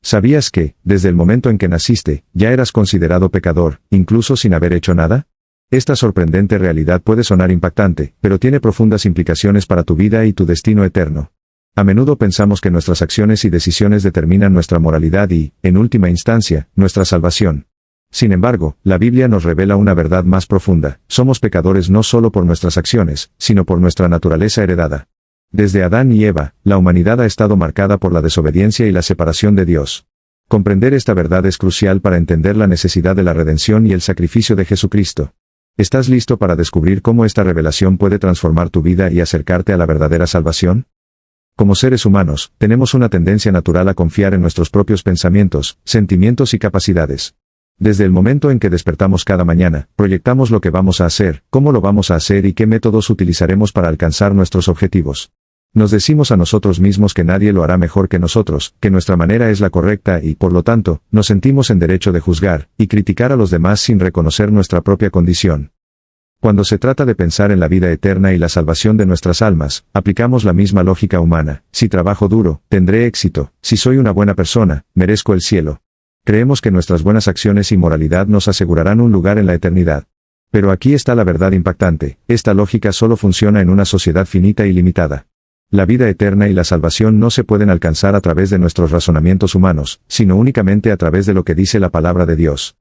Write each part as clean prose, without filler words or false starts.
¿Sabías que, desde el momento en que naciste, ya eras considerado pecador, incluso sin haber hecho nada? Esta sorprendente realidad puede sonar impactante, pero tiene profundas implicaciones para tu vida y tu destino eterno. A menudo pensamos que nuestras acciones y decisiones determinan nuestra moralidad y, en última instancia, nuestra salvación. Sin embargo, la Biblia nos revela una verdad más profunda: somos pecadores no solo por nuestras acciones, sino por nuestra naturaleza heredada. Desde Adán y Eva, la humanidad ha estado marcada por la desobediencia y la separación de Dios. Comprender esta verdad es crucial para entender la necesidad de la redención y el sacrificio de Jesucristo. ¿Estás listo para descubrir cómo esta revelación puede transformar tu vida y acercarte a la verdadera salvación? Como seres humanos, tenemos una tendencia natural a confiar en nuestros propios pensamientos, sentimientos y capacidades. Desde el momento en que despertamos cada mañana, proyectamos lo que vamos a hacer, cómo lo vamos a hacer y qué métodos utilizaremos para alcanzar nuestros objetivos. Nos decimos a nosotros mismos que nadie lo hará mejor que nosotros, que nuestra manera es la correcta y, por lo tanto, nos sentimos en derecho de juzgar y criticar a los demás sin reconocer nuestra propia condición. Cuando se trata de pensar en la vida eterna y la salvación de nuestras almas, aplicamos la misma lógica humana: si trabajo duro, tendré éxito; si soy una buena persona, merezco el cielo. Creemos que nuestras buenas acciones y moralidad nos asegurarán un lugar en la eternidad. Pero aquí está la verdad impactante: esta lógica solo funciona en una sociedad finita y limitada. La vida eterna y la salvación no se pueden alcanzar a través de nuestros razonamientos humanos, sino únicamente a través de lo que dice la palabra de Dios.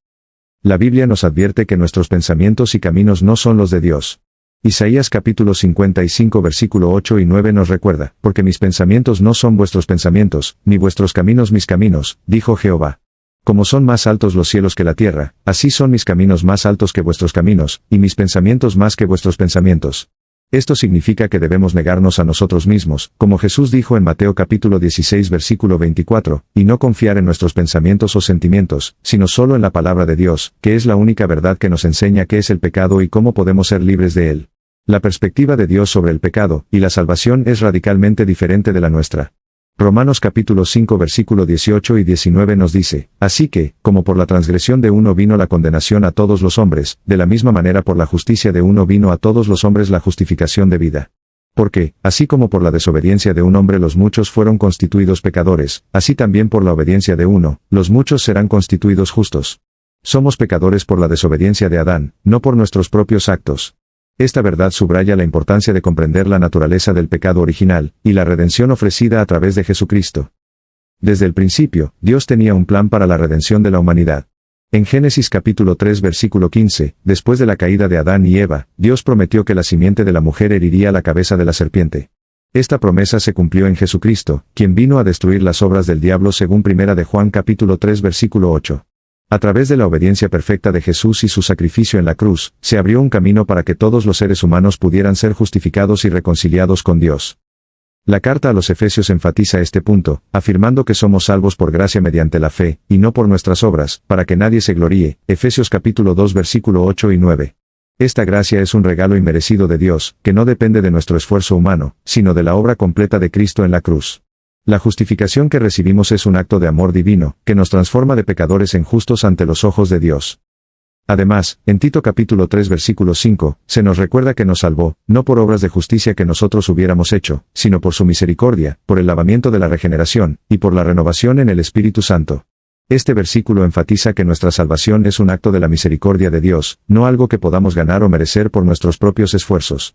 La Biblia nos advierte que nuestros pensamientos y caminos no son los de Dios. Isaías capítulo 55 versículo 8 y 9 nos recuerda: porque mis pensamientos no son vuestros pensamientos, ni vuestros caminos mis caminos, dijo Jehová. Como son más altos los cielos que la tierra, así son mis caminos más altos que vuestros caminos, y mis pensamientos más que vuestros pensamientos. Esto significa que debemos negarnos a nosotros mismos, como Jesús dijo en Mateo capítulo 16 versículo 24, y no confiar en nuestros pensamientos o sentimientos, sino solo en la palabra de Dios, que es la única verdad que nos enseña qué es el pecado y cómo podemos ser libres de él. La perspectiva de Dios sobre el pecado y la salvación es radicalmente diferente de la nuestra. Romanos capítulo 5 versículo 18 y 19 nos dice: así que, como por la transgresión de uno vino la condenación a todos los hombres, de la misma manera por la justicia de uno vino a todos los hombres la justificación de vida. Porque, así como por la desobediencia de un hombre los muchos fueron constituidos pecadores, así también por la obediencia de uno, los muchos serán constituidos justos. Somos pecadores por la desobediencia de Adán, no por nuestros propios actos. Esta verdad subraya la importancia de comprender la naturaleza del pecado original, y la redención ofrecida a través de Jesucristo. Desde el principio, Dios tenía un plan para la redención de la humanidad. En Génesis capítulo 3 versículo 15, después de la caída de Adán y Eva, Dios prometió que la simiente de la mujer heriría la cabeza de la serpiente. Esta promesa se cumplió en Jesucristo, quien vino a destruir las obras del diablo según 1 de Juan capítulo 3 versículo 8. A través de la obediencia perfecta de Jesús y su sacrificio en la cruz, se abrió un camino para que todos los seres humanos pudieran ser justificados y reconciliados con Dios. La carta a los Efesios enfatiza este punto, afirmando que somos salvos por gracia mediante la fe, y no por nuestras obras, para que nadie se gloríe. Efesios capítulo 2 versículo 8 y 9. Esta gracia es un regalo inmerecido de Dios, que no depende de nuestro esfuerzo humano, sino de la obra completa de Cristo en la cruz. La justificación que recibimos es un acto de amor divino, que nos transforma de pecadores en justos ante los ojos de Dios. Además, en Tito capítulo 3 versículo 5, se nos recuerda que nos salvó, no por obras de justicia que nosotros hubiéramos hecho, sino por su misericordia, por el lavamiento de la regeneración, y por la renovación en el Espíritu Santo. Este versículo enfatiza que nuestra salvación es un acto de la misericordia de Dios, no algo que podamos ganar o merecer por nuestros propios esfuerzos.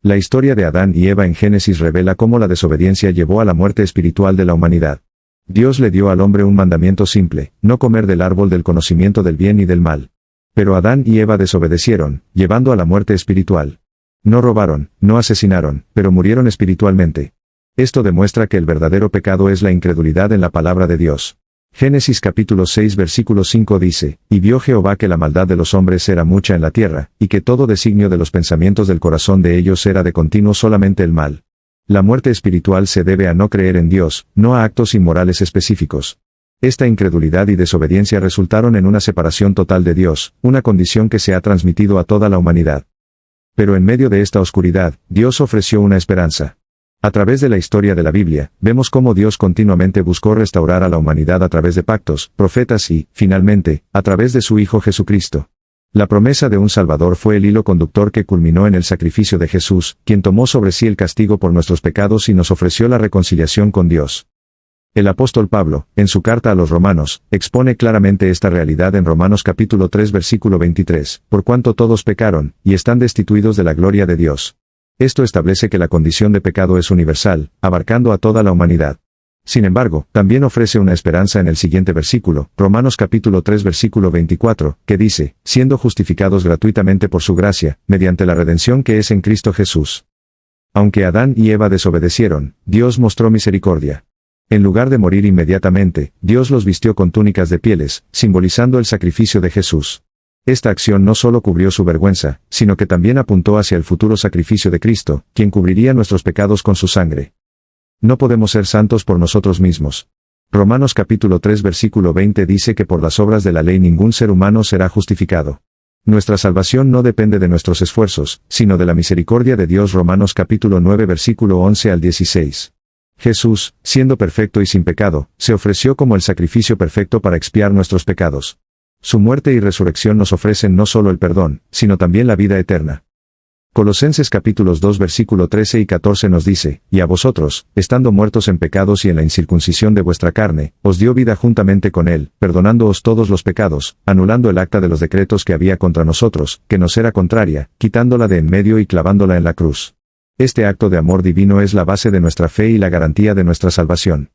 La historia de Adán y Eva en Génesis revela cómo la desobediencia llevó a la muerte espiritual de la humanidad. Dios le dio al hombre un mandamiento simple: no comer del árbol del conocimiento del bien y del mal. Pero Adán y Eva desobedecieron, llevando a la muerte espiritual. No robaron, no asesinaron, pero murieron espiritualmente. Esto demuestra que el verdadero pecado es la incredulidad en la palabra de Dios. Génesis capítulo 6 versículo 5 dice: y vio Jehová que la maldad de los hombres era mucha en la tierra, y que todo designio de los pensamientos del corazón de ellos era de continuo solamente el mal. La muerte espiritual se debe a no creer en Dios, no a actos inmorales específicos. Esta incredulidad y desobediencia resultaron en una separación total de Dios, una condición que se ha transmitido a toda la humanidad. Pero en medio de esta oscuridad, Dios ofreció una esperanza. A través de la historia de la Biblia, vemos cómo Dios continuamente buscó restaurar a la humanidad a través de pactos, profetas y, finalmente, a través de su Hijo Jesucristo. La promesa de un Salvador fue el hilo conductor que culminó en el sacrificio de Jesús, quien tomó sobre sí el castigo por nuestros pecados y nos ofreció la reconciliación con Dios. El apóstol Pablo, en su carta a los romanos, expone claramente esta realidad en Romanos capítulo 3 versículo 23, por cuanto todos pecaron, y están destituidos de la gloria de Dios. Esto establece que la condición de pecado es universal, abarcando a toda la humanidad. Sin embargo, también ofrece una esperanza en el siguiente versículo, Romanos capítulo 3 versículo 24, que dice, siendo justificados gratuitamente por su gracia, mediante la redención que es en Cristo Jesús. Aunque Adán y Eva desobedecieron, Dios mostró misericordia. En lugar de morir inmediatamente, Dios los vistió con túnicas de pieles, simbolizando el sacrificio de Jesús. Esta acción no solo cubrió su vergüenza, sino que también apuntó hacia el futuro sacrificio de Cristo, quien cubriría nuestros pecados con su sangre. No podemos ser santos por nosotros mismos. Romanos capítulo 3 versículo 20 dice que por las obras de la ley ningún ser humano será justificado. Nuestra salvación no depende de nuestros esfuerzos, sino de la misericordia de Dios. Romanos capítulo 9 versículo 11 al 16. Jesús, siendo perfecto y sin pecado, se ofreció como el sacrificio perfecto para expiar nuestros pecados. Su muerte y resurrección nos ofrecen no solo el perdón, sino también la vida eterna. Colosenses capítulos 2 versículo 13 y 14 nos dice, y a vosotros, estando muertos en pecados y en la incircuncisión de vuestra carne, os dio vida juntamente con él, perdonándoos todos los pecados, anulando el acta de los decretos que había contra nosotros, que nos era contraria, quitándola de en medio y clavándola en la cruz. Este acto de amor divino es la base de nuestra fe y la garantía de nuestra salvación.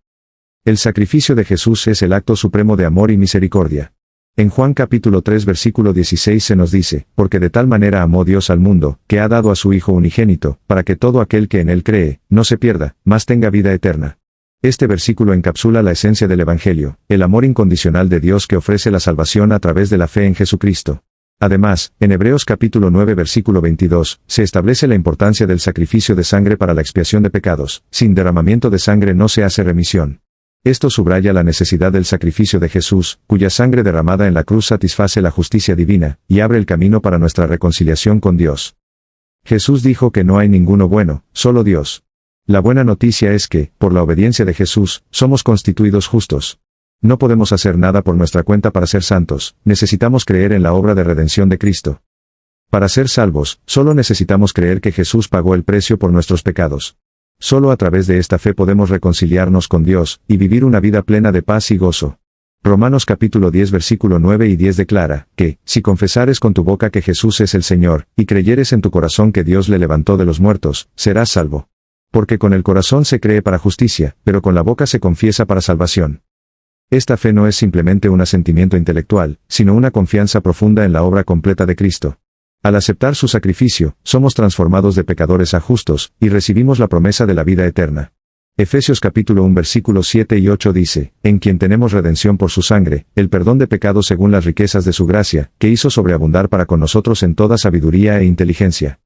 El sacrificio de Jesús es el acto supremo de amor y misericordia. En Juan capítulo 3 versículo 16 se nos dice, porque de tal manera amó Dios al mundo, que ha dado a su Hijo unigénito, para que todo aquel que en él cree, no se pierda, mas tenga vida eterna. Este versículo encapsula la esencia del Evangelio, el amor incondicional de Dios que ofrece la salvación a través de la fe en Jesucristo. Además, en Hebreos capítulo 9 versículo 22, se establece la importancia del sacrificio de sangre para la expiación de pecados. Sin derramamiento de sangre no se hace remisión. Esto subraya la necesidad del sacrificio de Jesús, cuya sangre derramada en la cruz satisface la justicia divina, y abre el camino para nuestra reconciliación con Dios. Jesús dijo que no hay ninguno bueno, solo Dios. La buena noticia es que, por la obediencia de Jesús, somos constituidos justos. No podemos hacer nada por nuestra cuenta para ser santos, necesitamos creer en la obra de redención de Cristo. Para ser salvos, solo necesitamos creer que Jesús pagó el precio por nuestros pecados. Solo a través de esta fe podemos reconciliarnos con Dios, y vivir una vida plena de paz y gozo. Romanos capítulo 10 versículo 9 y 10 declara, que, si confesares con tu boca que Jesús es el Señor, y creyeres en tu corazón que Dios le levantó de los muertos, serás salvo. Porque con el corazón se cree para justicia, pero con la boca se confiesa para salvación. Esta fe no es simplemente un asentimiento intelectual, sino una confianza profunda en la obra completa de Cristo. Al aceptar su sacrificio, somos transformados de pecadores a justos, y recibimos la promesa de la vida eterna. Efesios capítulo 1 versículos 7 y 8 dice, en quien tenemos redención por su sangre, el perdón de pecados según las riquezas de su gracia, que hizo sobreabundar para con nosotros en toda sabiduría e inteligencia.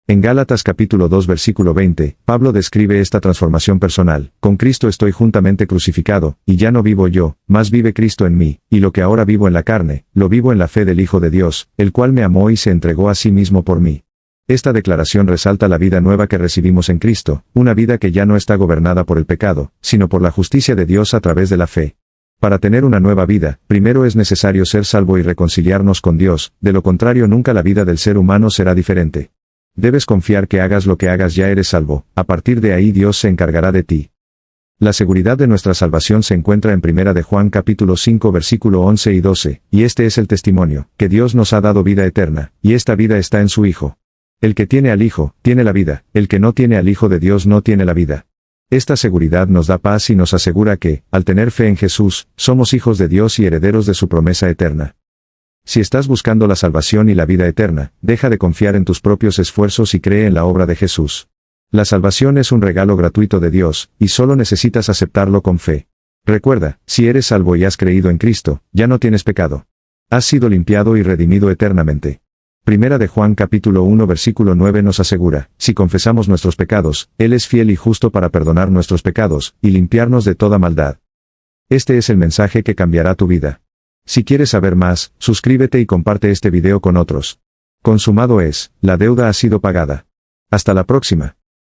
En Gálatas capítulo 2 versículo 20, Pablo describe esta transformación personal, con Cristo estoy juntamente crucificado, y ya no vivo yo, mas vive Cristo en mí, y lo que ahora vivo en la carne, lo vivo en la fe del Hijo de Dios, el cual me amó y se entregó a sí mismo por mí. Esta declaración resalta la vida nueva que recibimos en Cristo, una vida que ya no está gobernada por el pecado, sino por la justicia de Dios a través de la fe. Para tener una nueva vida, primero es necesario ser salvo y reconciliarnos con Dios, de lo contrario nunca la vida del ser humano será diferente. Debes confiar que hagas lo que hagas ya eres salvo, a partir de ahí Dios se encargará de ti. La seguridad de nuestra salvación se encuentra en 1 de Juan capítulo 5 versículo 11 y 12, y este es el testimonio, que Dios nos ha dado vida eterna, y esta vida está en su Hijo. El que tiene al Hijo, tiene la vida, el que no tiene al Hijo de Dios no tiene la vida. Esta seguridad nos da paz y nos asegura que, al tener fe en Jesús, somos hijos de Dios y herederos de su promesa eterna. Si estás buscando la salvación y la vida eterna, deja de confiar en tus propios esfuerzos y cree en la obra de Jesús. La salvación es un regalo gratuito de Dios, y solo necesitas aceptarlo con fe. Recuerda, si eres salvo y has creído en Cristo, ya no tienes pecado. Has sido limpiado y redimido eternamente. 1 de Juan capítulo 1 versículo 9 nos asegura, si confesamos nuestros pecados, Él es fiel y justo para perdonar nuestros pecados, y limpiarnos de toda maldad. Este es el mensaje que cambiará tu vida. Si quieres saber más, suscríbete y comparte este video con otros. Consumado es, la deuda ha sido pagada. Hasta la próxima.